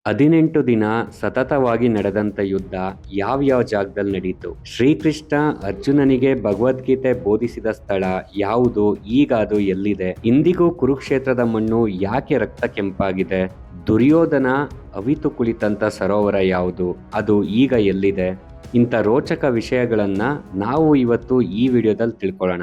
18 ದಿನ ಸತತವಾಗಿ ನಡೆದಂತ ಯುದ್ಧ ಯಾವ್ಯಾವ ಜಾಗದಲ್ಲಿ ನಡೀತು? ಶ್ರೀಕೃಷ್ಣ ಅರ್ಜುನನಿಗೆ ಭಗವದ್ಗೀತೆ ಬೋಧಿಸಿದ ಸ್ಥಳ ಯಾವುದು? ಈಗ ಅದು ಎಲ್ಲಿದೆ? ಇಂದಿಗೂ ಕುರುಕ್ಷೇತ್ರದ ಮಣ್ಣು ಯಾಕೆ ರಕ್ತ ಕೆಂಪಾಗಿದೆ? ದುರ್ಯೋಧನ ಅವಿತು ಕುಳಿತಂತ ಸರೋವರ ಯಾವುದು? ಅದು ಈಗ ಎಲ್ಲಿದೆ? ಇಂಥ ರೋಚಕ ವಿಷಯಗಳನ್ನ ನಾವು ಇವತ್ತು ಈ ವಿಡಿಯೋದಲ್ಲಿ ತಿಳ್ಕೊಳ್ಳೋಣ.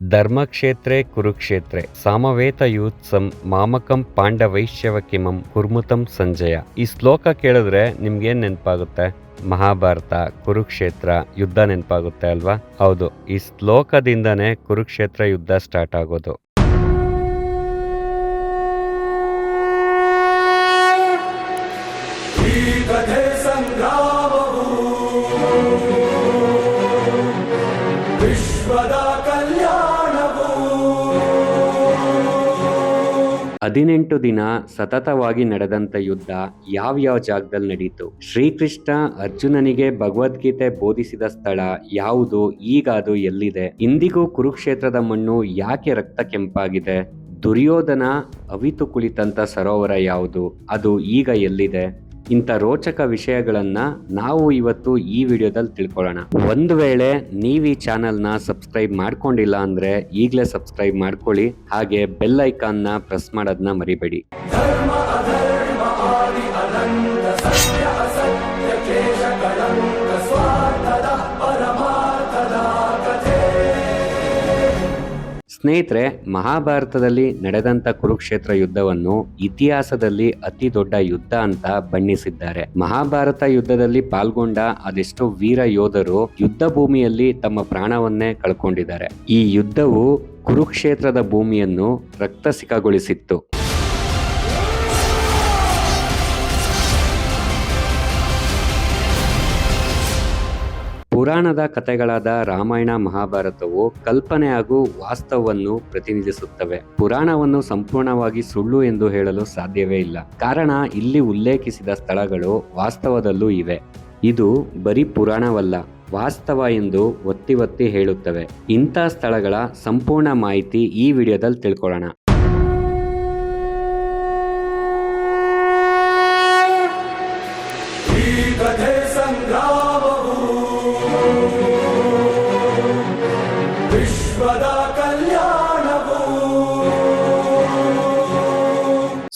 ಧರ್ಮಕ್ಷೇತ್ರೇ ಕುರುಕ್ಷೇತ್ರೆ ಸಾಮವೇತಯೂತ್ಸಂ ಮಾಮಕಂ ಪಾಂಡವೈಶ್ಯವಕಿಮಂ ಕುರ್ಮುತಂ ಸಂಜಯ. ಈ ಶ್ಲೋಕ ಕೇಳಿದ್ರೆ ನಿಮ್ಗೇನ್ ನೆನಪಾಗುತ್ತೆ? ಮಹಾಭಾರತ, ಕುರುಕ್ಷೇತ್ರ ಯುದ್ಧ ನೆನಪಾಗುತ್ತೆ ಅಲ್ವಾ? ಹೌದು, ಈ ಶ್ಲೋಕದಿಂದನೇ ಕುರುಕ್ಷೇತ್ರ ಯುದ್ಧ ಸ್ಟಾರ್ಟ್ ಆಗೋದು. ವಿಶ್ವದ 18 ದಿನ ಸತತವಾಗಿ ನಡೆದಂತ ಯುದ್ಧ ಯಾವ್ಯಾವ ಜಾಗದಲ್ಲಿ ನಡೀತು? ಶ್ರೀಕೃಷ್ಣ ಅರ್ಜುನನಿಗೆ ಭಗವದ್ಗೀತೆ ಬೋಧಿಸಿದ ಸ್ಥಳ ಯಾವುದು? ಈಗ ಅದು ಎಲ್ಲಿದೆ? ಇಂದಿಗೂ ಕುರುಕ್ಷೇತ್ರದ ಮಣ್ಣು ಯಾಕೆ ರಕ್ತ ಕೆಂಪಾಗಿದೆ? ದುರ್ಯೋಧನ ಅವಿತು ಕುಳಿತಂತ ಸರೋವರ ಯಾವುದು? ಅದು ಈಗ ಎಲ್ಲಿದೆ? ಇಂಥ ರೋಚಕ ವಿಷಯಗಳನ್ನ ನಾವು ಇವತ್ತು ಈ ವಿಡಿಯೋದಲ್ಲಿ ತಿಳ್ಕೊಳ್ಳೋಣ. ಒಂದು ವೇಳೆ ನೀವು ಈ ಚಾನೆಲ್ನ ಸಬ್ಸ್ಕ್ರೈಬ್ ಮಾಡ್ಕೊಂಡಿಲ್ಲ ಅಂದ್ರೆ ಈಗಲೇ ಸಬ್ಸ್ಕ್ರೈಬ್ ಮಾಡ್ಕೊಳ್ಳಿ, ಹಾಗೆ ಬೆಲ್ ಐಕಾನ್ನ ಪ್ರೆಸ್ ಮಾಡೋದನ್ನ ಮರಿಬೇಡಿ. ಸ್ನೇಹಿತರೆ, ಮಹಾಭಾರತದಲ್ಲಿ ನಡೆದಂತ ಕುರುಕ್ಷೇತ್ರ ಯುದ್ಧವನ್ನು ಇತಿಹಾಸದಲ್ಲಿ ಅತಿ ದೊಡ್ಡ ಯುದ್ಧ ಅಂತ ಬಣ್ಣಿಸಿದ್ದಾರೆ. ಮಹಾಭಾರತ ಯುದ್ಧದಲ್ಲಿ ಪಾಲ್ಗೊಂಡ ಅದೆಷ್ಟೋ ವೀರ ಯೋಧರು ಯುದ್ಧ ಭೂಮಿಯಲ್ಲಿ ತಮ್ಮ ಪ್ರಾಣವನ್ನೇ ಕಳ್ಕೊಂಡಿದ್ದಾರೆ. ಈ ಯುದ್ಧವು ಕುರುಕ್ಷೇತ್ರದ ಭೂಮಿಯನ್ನು ರಕ್ತಸಿಕ್ತಗೊಳಿಸಿತ್ತು. ಪುರಾಣದ ಕಥೆಗಳಾದ ರಾಮಾಯಣ, ಮಹಾಭಾರತವು ಕಲ್ಪನೆ ಹಾಗೂ ವಾಸ್ತವವನ್ನು ಪ್ರತಿನಿಧಿಸುತ್ತವೆ. ಪುರಾಣವನ್ನು ಸಂಪೂರ್ಣವಾಗಿ ಸುಳ್ಳು ಎಂದು ಹೇಳಲು ಸಾಧ್ಯವೇ ಇಲ್ಲ, ಕಾರಣ ಇಲ್ಲಿ ಉಲ್ಲೇಖಿಸಿದ ಸ್ಥಳಗಳು ವಾಸ್ತವದಲ್ಲೂ ಇವೆ. ಇದು ಬರೀ ಪುರಾಣವಲ್ಲ, ವಾಸ್ತವ ಎಂದು ಒತ್ತಿ ಒತ್ತಿ ಹೇಳುತ್ತವೆ. ಇಂಥ ಸ್ಥಳಗಳ ಸಂಪೂರ್ಣ ಮಾಹಿತಿ ಈ ವಿಡಿಯೋದಲ್ಲಿ ತಿಳ್ಕೊಳ್ಳೋಣ.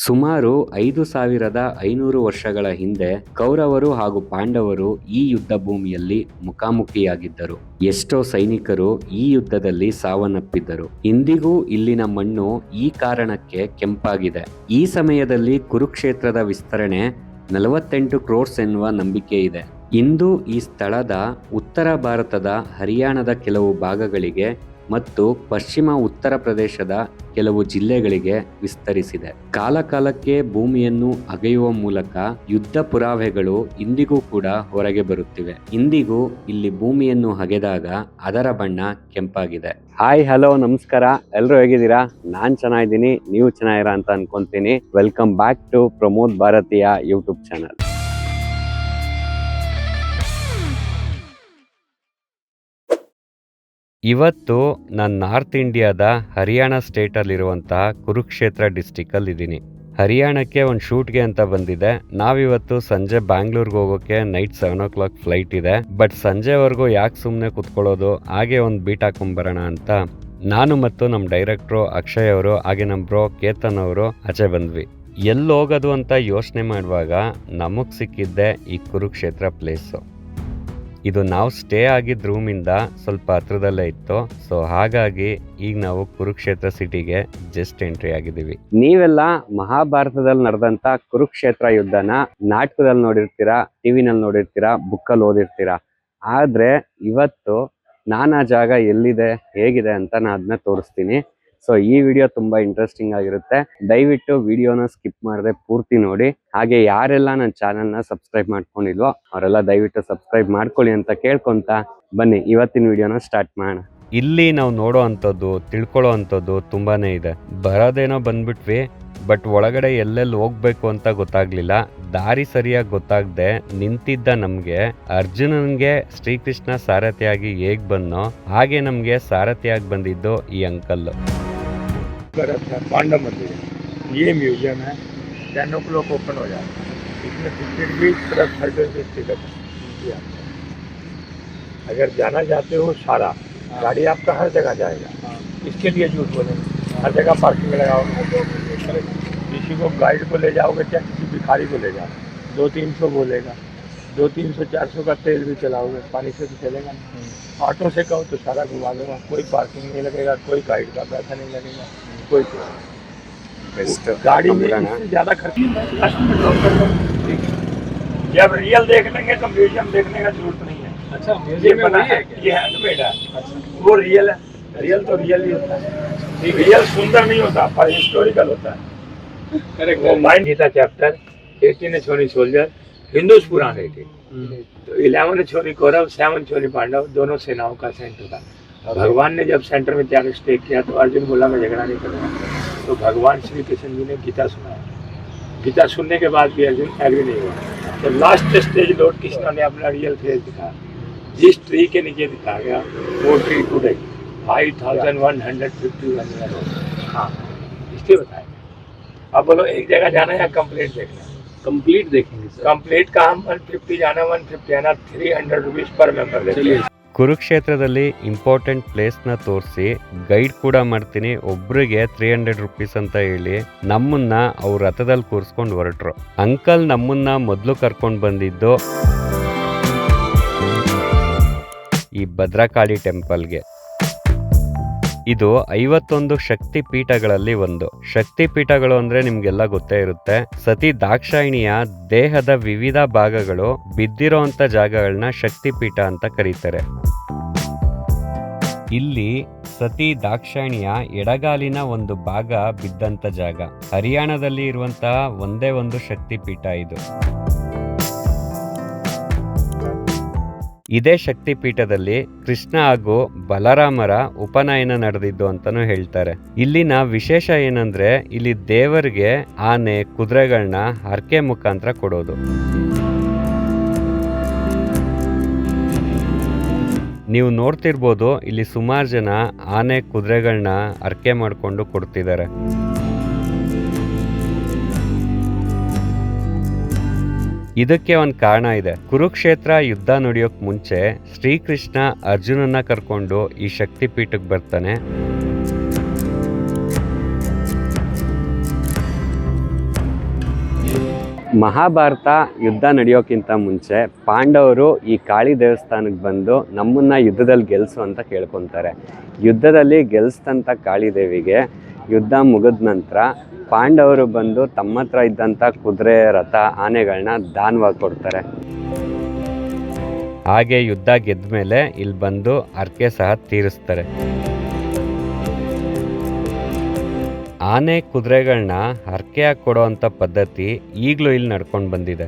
ಸುಮಾರು 5500 ವರ್ಷಗಳ ಹಿಂದೆ ಕೌರವರು ಹಾಗೂ ಪಾಂಡವರು ಈ ಯುದ್ಧ ಭೂಮಿಯಲ್ಲಿ ಮುಖಾಮುಖಿಯಾಗಿದ್ದರು. ಎಷ್ಟೋ ಸೈನಿಕರು ಈ ಯುದ್ಧದಲ್ಲಿ ಸಾವನ್ನಪ್ಪಿದ್ದರು. ಇಂದಿಗೂ ಇಲ್ಲಿನ ಮಣ್ಣು ಈ ಕಾರಣಕ್ಕೆ ಕೆಂಪಾಗಿದೆ. ಈ ಸಮಯದಲ್ಲಿ ಕುರುಕ್ಷೇತ್ರದ ವಿಸ್ತರಣೆ 48 ಕ್ರೋರ್ಸ್ ಎನ್ನುವ ನಂಬಿಕೆ ಇದೆ. ಇಂದು ಈ ಸ್ಥಳದ ಉತ್ತರ ಭಾರತದ ಹರಿಯಾಣದ ಕೆಲವು ಭಾಗಗಳಿಗೆ ಮತ್ತು ಪಶ್ಚಿಮ ಉತ್ತರ ಪ್ರದೇಶದ ಕೆಲವು ಜಿಲ್ಲೆಗಳಿಗೆ ವಿಸ್ತರಿಸಿದೆ. ಕಾಲಕಾಲಕ್ಕೆ ಭೂಮಿಯನ್ನು ಅಗೆಯುವ ಮೂಲಕ ಯುದ್ಧ ಪುರಾವೆಗಳು ಇಂದಿಗೂ ಕೂಡ ಹೊರಗೆ ಬರುತ್ತಿವೆ. ಇಂದಿಗೂ ಇಲ್ಲಿ ಭೂಮಿಯನ್ನು ಅಗೆದಾಗ ಅದರ ಬಣ್ಣ ಕೆಂಪಾಗಿದೆ. ಹಾಯ್, ಹಲೋ, ನಮಸ್ಕಾರ. ಎಲ್ಲರೂ ಹೇಗಿದ್ದೀರಾ? ನಾನ್ ಚೆನ್ನಾಗಿದ್ದೀನಿ, ನೀವು ಚೆನ್ನಾಗಿರಾ ಅಂತ ಅನ್ಕೊಂತೀನಿ. ವೆಲ್ಕಮ್ ಬ್ಯಾಕ್ ಟು ಪ್ರಮೋದ್ ಭಾರತೀಯ ಯೂಟ್ಯೂಬ್ ಚಾನಲ್. ಇವತ್ತು ನಾನು ನಾರ್ತ್ ಇಂಡಿಯಾದ ಹರಿಯಾಣ ಸ್ಟೇಟಲ್ಲಿರುವಂತಹ ಕುರುಕ್ಷೇತ್ರ ಡಿಸ್ಟಿಕಲ್ಲಿ ಇದ್ದೀನಿ. ಹರಿಯಾಣಕ್ಕೆ ಒಂದು ಶೂಟ್ಗೆ ಅಂತ ಬಂದಿದೆ. ನಾವಿವತ್ತು ಸಂಜೆ ಬ್ಯಾಂಗ್ಳೂರ್ಗೆ ಹೋಗೋಕೆ ನೈಟ್ 7 o'clock ಫ್ಲೈಟ್ ಇದೆ. ಬಟ್ ಸಂಜೆವರೆಗೂ ಯಾಕೆ ಸುಮ್ಮನೆ ಕುತ್ಕೊಳ್ಳೋದು, ಹಾಗೆ ಒಂದು ಬೀಟ್ ಹಾಕೊಂಬರೋಣ ಅಂತ ನಾನು ಮತ್ತು ನಮ್ಮ ಡೈರೆಕ್ಟ್ರು ಅಕ್ಷಯ್ ಅವರು ಹಾಗೆ ನಮ್ಮ ಬ್ರೋ ಕೇತನ್ ಅವರು ಆಚೆ ಬಂದ್ವಿ. ಎಲ್ಲಿ ಹೋಗೋದು ಅಂತ ಯೋಚನೆ ಮಾಡುವಾಗ ನಮಗೆ ಸಿಕ್ಕಿದ್ದೆ ಈ ಕುರುಕ್ಷೇತ್ರ ಪ್ಲೇಸು. ಇದು ನಾವು ಸ್ಟೇ ಆಗಿದ್ದ ರೂಮಿಂದ ಸ್ವಲ್ಪ ಹತ್ರದಲ್ಲೇ ಇತ್ತು. ಸೊ ಹಾಗಾಗಿ ಈಗ ನಾವು ಕುರುಕ್ಷೇತ್ರ ಸಿಟಿಗೆ ಜಸ್ಟ್ ಎಂಟ್ರಿ ಆಗಿದ್ದೀವಿ. ನೀವೆಲ್ಲ ಮಹಾಭಾರತದಲ್ಲಿ ನಡೆದಂತ ಕುರುಕ್ಷೇತ್ರ ಯುದ್ಧನ ನಾಟಕದಲ್ಲಿ ನೋಡಿರ್ತೀರಾ, ಟಿವಿನಲ್ಲಿ ನೋಡಿರ್ತೀರಾ, ಬುಕ್ಕಲ್ಲಿ ಓದಿರ್ತೀರಾ. ಆದ್ರೆ ಇವತ್ತು ನಾನಾ ಜಾಗ ಎಲ್ಲಿದೆ, ಹೇಗಿದೆ ಅಂತ ನಾನು ಅದನ್ನ ತೋರಿಸ್ತೀನಿ. ಸೊ ಈ ವಿಡಿಯೋ ತುಂಬಾ ಇಂಟ್ರೆಸ್ಟಿಂಗ್ ಆಗಿರುತ್ತೆ. ದಯವಿಟ್ಟು ವಿಡಿಯೋನ ಸ್ಕಿಪ್ ಮಾಡದೆ ಪೂರ್ತಿ ನೋಡಿ. ಹಾಗೆ ಯಾರೆಲ್ಲ ನನ್ನ ಚಾನೆಲ್ನ ಸಬ್ಸ್ಕ್ರೈಬ್ ಮಾಡ್ಕೊಂಡಿಲ್ವೋ ಅವರೆಲ್ಲ ದಯವಿಟ್ಟು ಸಬ್ಸ್ಕ್ರೈಬ್ ಮಾಡ್ಕೊಳ್ಳಿ ಅಂತ ಕೇಳ್ಕೊಂತ ಬನ್ನಿ ಇವತ್ತಿನ ವಿಡಿಯೋನ ಸ್ಟಾರ್ಟ್ ಮಾಡೋಣ. ಇಲ್ಲಿ ನಾವು ನೋಡೋ ಅಂಥದ್ದು, ತಿಳ್ಕೊಳ್ಳೋ ಅಂಥದ್ದು ತುಂಬಾನೇ ಇದೆ. ಬರೋದೇನೋ ಬಂದ್ಬಿಟ್ವಿ, ಬಟ್ ಒಳಗಡೆ ಎಲ್ಲೆಲ್ಲಿ ಹೋಗ್ಬೇಕು ಅಂತ ಗೊತ್ತಾಗ್ಲಿಲ್ಲ. ದಾರಿ ಸರಿಯಾಗಿ ಗೊತ್ತಾಗದೆ ನಿಂತಿದ್ದ ನಮ್ಗೆ ಅರ್ಜುನನ್ಗೆ ಶ್ರೀಕೃಷ್ಣ ಸಾರಥಿಯಾಗಿ ಹೇಗ್ ಬಂದೋ ಹಾಗೆ ನಮ್ಗೆ ಸಾರಥಿಯಾಗಿ ಬಂದಿದ್ದು ಈ ಅಂಕಲ್. पांडव मंदिर ये म्यूजियम है, 10 o'clock ओपन हो जाता है। इसमें टिकट भी पूरा 30 टिकट है। अगर जाना चाहते हो सारा गाड़ी आपका हर जगह जाएगा, इसके लिए झूठ बोलेंगे, हर जगह पार्किंग लगाओगे, किसी को गाइड को ले जाओगे क्या किसी भिखारी को ले जाओ 200-300 बोलेगा, 200-300-400 का तेल भी चलाओगे, पानी से तो चलेगा नहीं। ऑटो से कहो तो सारा घुमा दूंगा, कोई पार्किंग नहीं लगेगा, कोई गाइड का पैसा नहीं लगेगा, कोई गाड़ी में इससे ज़्यादा खर्च नहीं। जब रियल देख लेंगे तो म्यूजियम देखने का जरूरत नहीं है। अच्छा म्यूजियम बना है, ये हैंडमेड है, वो रियल है। रियल तो रियल ही होता है, रियल सुंदर नहीं होता पर हिस्टोरिकल होता है। वो माइंड गीता चैप्टर 18 छोरी सोल्जर हिंदूज पुराण 18 तो 11 छोरी कौरव 7 छोरी पांडव दोनों सेनाओं का सेंटर था। भगवान ने जब सेंटर में जाकर स्टे किया तो अर्जुन बोला मैं झगड़ा नहीं करूँगा, तो भगवान श्री कृष्ण जी ने गीता सुनाया। गीता सुनने के बाद भी अर्जुन एग्री नहीं हुआ, तो लास्ट स्टेज लॉर्ड कृष्ण ने अपना रियल फेस दिखाया। जिस ट्री के नीचे दिखाया गया वो ट्री टूटे 5151 हाँ इसलिए बताया। अब बोलो एक जगह जाना है या कंप्लीट देखना? कंप्लीट देखेंगे। कंप्लीट का हम 150 जाना 150 आना 300 रुपीज पर मेंबर देते। ಕುರುಕ್ಷೇತ್ರದಲ್ಲಿ ಇಂಪಾರ್ಟೆಂಟ್ ಪ್ಲೇಸ್ನ ತೋರಿಸಿ ಗೈಡ್ ಕೂಡ ಮಾಡ್ತೀನಿ, ಒಬ್ರಿಗೆ 300 ರುಪೀಸ್ ಅಂತ ಹೇಳಿ ನಮ್ಮನ್ನ ಅವ್ರ ರಥದಲ್ಲಿ ಕೂರಿಸ್ಕೊಂಡು ಹೊರಟ್ರು. ಅಂಕಲ್ ನಮ್ಮನ್ನ ಮೊದಲು ಕರ್ಕೊಂಡು ಬಂದಿದ್ದು ಈ ಭದ್ರಕಾಳಿ ಟೆಂಪಲ್ಗೆ. ಇದು 51 ಶಕ್ತಿ ಪೀಠಗಳಲ್ಲಿ ಒಂದು. ಶಕ್ತಿ ಪೀಠಗಳು ಅಂದ್ರೆ ನಿಮ್ಗೆಲ್ಲ ಗೊತ್ತೇ ಇರುತ್ತೆ. ಸತಿ ದಾಕ್ಷಾಯಿಣಿಯ ದೇಹದ ವಿವಿಧ ಭಾಗಗಳು ಬಿದ್ದಿರೋಂಥ ಜಾಗಗಳನ್ನ ಶಕ್ತಿ ಪೀಠ ಅಂತ ಕರೀತಾರೆ. ಇಲ್ಲಿ ಸತಿ ದಾಕ್ಷಾಯಿಣಿಯ ಎಡಗಾಲಿನ ಒಂದು ಭಾಗ ಬಿದ್ದಂತ ಜಾಗ. ಹರಿಯಾಣದಲ್ಲಿ ಇರುವಂತಹ ಒಂದೇ ಒಂದು ಶಕ್ತಿ ಪೀಠ ಇದು. ಇದೇ ಶಕ್ತಿ ಪೀಠದಲ್ಲಿ ಕೃಷ್ಣ ಹಾಗೂ ಬಲರಾಮರ ಉಪನಯನ ನಡೆದಿದ್ದು ಅಂತಾನೂ ಹೇಳ್ತಾರೆ. ಇಲ್ಲಿನ ವಿಶೇಷ ಏನಂದ್ರೆ ಇಲ್ಲಿ ದೇವರಿಗೆ ಆನೆ ಕುದುರೆಗಳನ್ನ ಹರಕೆ ಮುಖಾಂತರ ಕೊಡೋದು. ನೀವು ನೋಡ್ತಿರ್ಬೋದು ಇಲ್ಲಿ ಸುಮಾರು ಜನ ಆನೆ ಕುದುರೆಗಳನ್ನ ಹರಕೆ ಮಾಡಿಕೊಂಡು ಕೊಡ್ತಿದ್ದಾರೆ. ಇದಕ್ಕೆ ಒಂದು ಕಾರಣ ಇದೆ. ಕುರುಕ್ಷೇತ್ರ ಯುದ್ಧ ನಡೆಯೋಕ್ ಮುಂಚೆ ಶ್ರೀಕೃಷ್ಣ ಅರ್ಜುನನ್ನ ಕರ್ಕೊಂಡು ಈ ಶಕ್ತಿ ಪೀಠಕ್ಕೆ ಬರ್ತಾನೆ. ಮಹಾಭಾರತ ಯುದ್ಧ ನಡೆಯೋಕ್ಕಿಂತ ಮುಂಚೆ ಪಾಂಡವರು ಈ ಕಾಳಿ ದೇವಸ್ಥಾನಕ್ಕೆ ಬಂದು ನಮ್ಮನ್ನ ಯುದ್ಧದಲ್ಲಿ ಗೆಲ್ಸು ಅಂತ ಕೇಳ್ಕೊತಾರೆ. ಯುದ್ಧದಲ್ಲಿ ಗೆಲ್ಸ್ತಂತ ಕಾಳಿದೇವಿಗೆ ಯುದ್ಧ ಮುಗಿದ ನಂತರ ಪಾಂಡವರು ಬಂದು ತಮ್ಮ ಹತ್ರ ಇದ್ದಂಥ ಕುದುರೆ ರಥ ಆನೆಗಳನ್ನ ದಾನವಾಗಿ ಕೊಡ್ತಾರೆ. ಹಾಗೆ ಯುದ್ಧ ಗೆದ್ದ ಮೇಲೆ ಇಲ್ಲಿ ಬಂದು ಹರಕೆ ಸಹ ತೀರಿಸ್ತಾರೆ. ಆನೆ ಕುದುರೆಗಳನ್ನ ಹರಕೆಯಾಗಿ ಕೊಡೋ ಅಂಥ ಪದ್ಧತಿ ಈಗಲೂ ಇಲ್ಲಿ ನಡ್ಕೊಂಡು ಬಂದಿದೆ.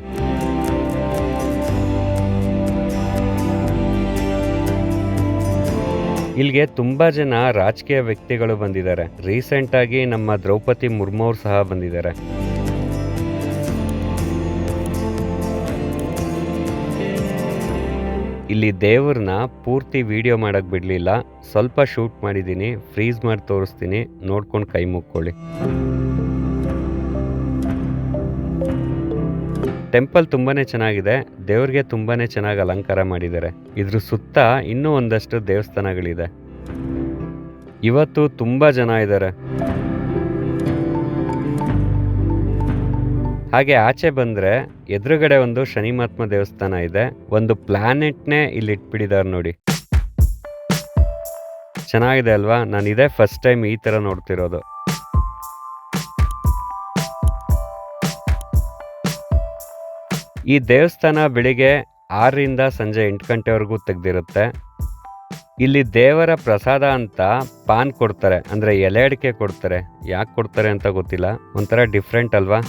ಇಲ್ಲಿಗೆ ತುಂಬಾ ಜನ ರಾಜಕೀಯ ವ್ಯಕ್ತಿಗಳು ಬಂದಿದ್ದಾರೆ. ರೀಸೆಂಟ್ ಆಗಿ ನಮ್ಮ ದ್ರೌಪದಿ ಮುರ್ಮು ಅವರು ಸಹ ಬಂದಿದ್ದಾರೆ. ಇಲ್ಲಿ ದೇವ್ರನ್ನ ಪೂರ್ತಿ ವಿಡಿಯೋ ಮಾಡಕ್ ಬಿಡ್ಲಿಲ್ಲ, ಸ್ವಲ್ಪ ಶೂಟ್ ಮಾಡಿದ್ದೀನಿ, ಫ್ರೀಸ್ ಮಾಡಿ ತೋರಿಸ್ತೀನಿ, ನೋಡ್ಕೊಂಡು ಕೈ ಮುಕ್ಕೊಳ್ಳಿ. ಟೆಂಪಲ್ ತುಂಬಾನೇ ಚೆನ್ನಾಗಿದೆ, ದೇವ್ರಿಗೆ ತುಂಬಾನೇ ಚೆನ್ನಾಗಿ ಅಲಂಕಾರ ಮಾಡಿದ್ದಾರೆ. ಇದ್ರ ಸುತ್ತ ಇನ್ನೂ ಒಂದಷ್ಟು ದೇವಸ್ಥಾನಗಳಿದೆ. ಇವತ್ತು ತುಂಬಾ ಜನ ಇದ್ದಾರೆ. ಹಾಗೆ ಆಚೆ ಬಂದ್ರೆ ಎದುರುಗಡೆ ಒಂದು ಶನಿಮಾತ್ಮ ದೇವಸ್ಥಾನ ಇದೆ. ಒಂದು ಪ್ಲಾನೆಟ್ನೇ ಇಲ್ಲಿ ಇಟ್ಬಿಟ್ಟಿದ್ದಾರೆ ನೋಡಿ. ಚೆನ್ನಾಗಿದೆ ಅಲ್ವಾ? ನಾನು ಇದೇ ಫಸ್ಟ್ ಟೈಮ್ ಈ ತರ ನೋಡ್ತಿರೋದು. ಈ ದೇವಸ್ಥಾನ ಬೆಳಿಗ್ಗೆ 6ರಿಂದ ಸಂಜೆ 8 ಗಂಟೆವರೆಗೂ ತೆಗ್ದಿರುತ್ತೆ. ಇಲ್ಲಿ ದೇವರ ಪ್ರಸಾದ ಅಂತ ಪಾನ್ ಕೊಡ್ತಾರೆ, ಅಂದ್ರೆ ಎಲೆ ಅಡಿಕೆ ಕೊಡ್ತಾರೆ. ಯಾಕೆ ಕೊಡ್ತಾರೆ ಅಂತ ಗೊತ್ತಿಲ್ಲ, ಒಂಥರ ಡಿಫ್ರೆಂಟ್ ಅಲ್ವಾ?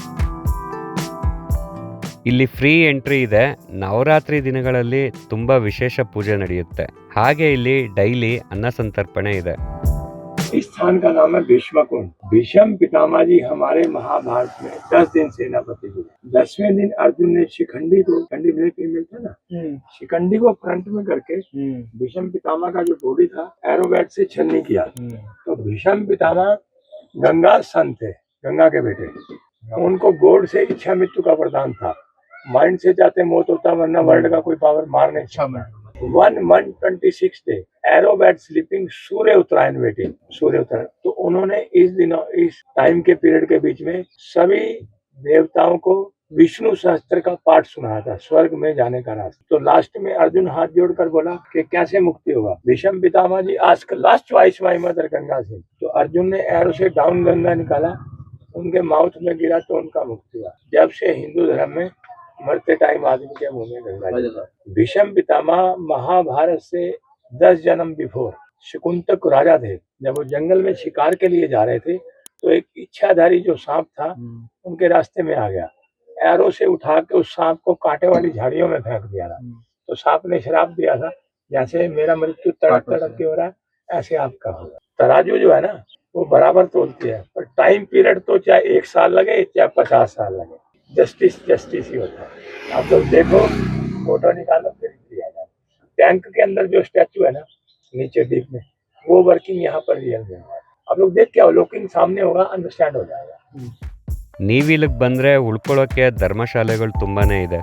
ಇಲ್ಲಿ ಫ್ರೀ ಎಂಟ್ರಿ ಇದೆ. ನವರಾತ್ರಿ ದಿನಗಳಲ್ಲಿ ತುಂಬಾ ವಿಶೇಷ ಪೂಜೆ ನಡೆಯುತ್ತೆ. ಹಾಗೆ ಇಲ್ಲಿ ಡೈಲಿ ಅನ್ನ ಸಂತರ್ಪಣೆ ಇದೆ. इस स्थान का नाम है भीष्म कुंड। भीष्म पितामह जी हमारे महाभारत में 10 दिन सेनापति थे। 10वें दिन अर्जुन ने शिखंडी को, शिखंडी मेल फीमेल था ना, शिखंडी को फ्रंट में करके भीष्म पितामह का जो बॉडी था एरोबैट से छलनी किया। तो भीष्म पितामह गंगा सन थे, गंगा के बेटे। उनको गॉड से इच्छा मृत्यु का वरदान था। माइंड से चाहते मौत होता, वरना वर्ल्ड का कोई पावर मार नहीं सकता। 1 month 26 डे एरोबैट स्लीपिंग, सूर्य उत्तरायण वेटिंग, सूर्य उत्तरायण। तो उन्होंने इस दिनों, इस टाइम के पीरियड के बीच में सभी देवताओं को विष्णु सहस्त्र का पाठ सुनाया था, स्वर्ग में जाने का रास्ता। तो लास्ट में अर्जुन हाथ जोड़कर बोला कि कैसे मुक्ति होगा। Bhishma Pitamah ji ask last choice my mother Ganga से। तो अर्जुन ने एरो से डाउन गंगा निकाला, उनके माउथ में गिरा तो उनका मुक्ति हुआ। जब से हिंदू धर्म में मरते टाइम आदमी के मुंह में गंगा जी। भीष्म पितामह महाभारत से 10 जन्म बिफोर शकुंतक राजा थे। जब वो जंगल में शिकार के लिए जा रहे थे तो एक इच्छाधारी जो सांप था उनके रास्ते में आ गया। एरो से उठा के उस सांप को कांटे वाली झाड़ियों में फेंक दिया था। तो सांप ने श्राप दिया था, जैसे मेरा मृत्यु तड़प तड़प के हो रहा है ऐसे आपका होगा। तराजू जो है ना वो बराबर तोलती है, पर टाइम पीरियड तो चाहे 1 साल लगे चाहे 50 साल लगे, जस्टिस जस्टिस ही होता है। आप लोग देखो, फोटो निकालो फिर दिया जाए। टैंक के अंदर जो स्टैचू है ना नीचे डीप में, वो वर्किंग यहाँ पर रियल में है। आप लोग देख के अवलोकिंग सामने होगा, अंडरस्टैंड हो जाएगा। ನೀವು ಇಲ್ಲಿಗೆ ಬಂದರೆ ಉಳ್ಕೊಳ್ಳೋಕ್ಕೆ ಧರ್ಮಶಾಲೆಗಳು ತುಂಬಾ ಇದೆ.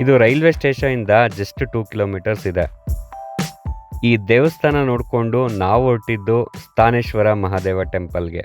ಇದು ರೈಲ್ವೆ ಸ್ಟೇಷನಿಂದ ಜಸ್ಟ್ 2 ಕಿಲೋಮೀಟರ್ಸ್ ಇದೆ. ಈ ದೇವಸ್ಥಾನ ನೋಡಿಕೊಂಡು ನಾವು ಹೊರಟಿದ್ದು ಸ್ಥಾನೇಶ್ವರ ಮಹಾದೇವ ಟೆಂಪಲ್ಗೆ.